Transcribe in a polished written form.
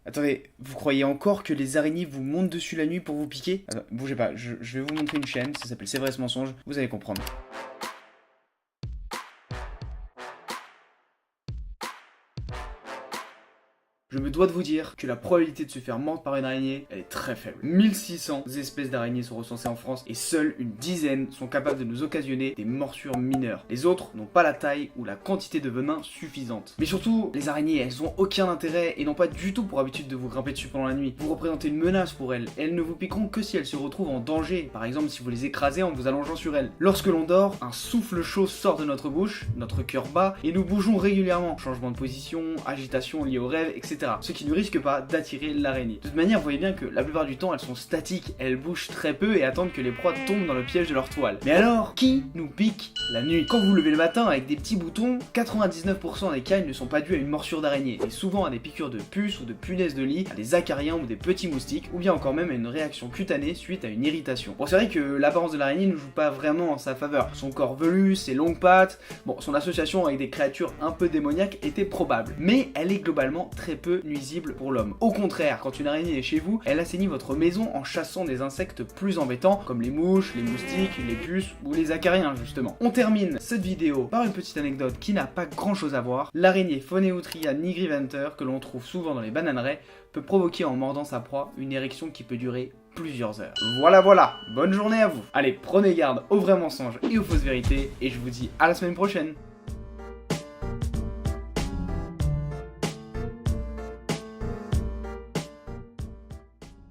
Attendez, vous croyez encore que les araignées vous montent dessus la nuit pour vous piquer? Attends, bougez pas, je vais vous montrer une chaîne, ça s'appelle C'est vrai ce mensonge, vous allez comprendre. Je me dois de vous dire que la probabilité de se faire mordre par une araignée, elle est très faible. 1600 espèces d'araignées sont recensées en France et seules une dizaine sont capables de nous occasionner des morsures mineures. Les autres n'ont pas la taille ou la quantité de venin suffisante. Mais surtout, les araignées, elles ont aucun intérêt et n'ont pas du tout pour habitude de vous grimper dessus pendant la nuit. Vous représentez une menace pour elles et elles ne vous piqueront que si elles se retrouvent en danger, par exemple si vous les écrasez en vous allongeant sur elles. Lorsque l'on dort, un souffle chaud sort de notre bouche, notre cœur bat et nous bougeons régulièrement. Changement de position, agitation liée au rêve, etc. Ce qui ne risque pas d'attirer l'araignée. De toute manière, vous voyez bien que la plupart du temps, elles sont statiques, elles bougent très peu et attendent que les proies tombent dans le piège de leur toile. Mais alors, qui nous pique la nuit? Quand vous vous levez le matin avec des petits boutons, 99% des cas ne sont pas dus à une morsure d'araignée, mais souvent à des piqûres de puces ou de punaises de lit, à des acariens ou des petits moustiques, ou bien encore même à une réaction cutanée suite à une irritation. Bon, c'est vrai que l'apparence de l'araignée ne joue pas vraiment en sa faveur. Son corps velu, ses longues pattes, bon, son association avec des créatures un peu démoniaques était probable, mais elle est globalement très peu nuisible pour l'homme. Au contraire, quand une araignée est chez vous, elle assainit votre maison en chassant des insectes plus embêtants, comme les mouches, les moustiques, les puces ou les acariens justement. On termine cette vidéo par une petite anecdote qui n'a pas grand chose à voir. L'araignée Phoneutria nigriventer, que l'on trouve souvent dans les bananeraies, peut provoquer en mordant sa proie une érection qui peut durer plusieurs heures. Voilà, bonne journée à vous. Allez, prenez garde aux vrais mensonges et aux fausses vérités, et je vous dis à la semaine prochaine.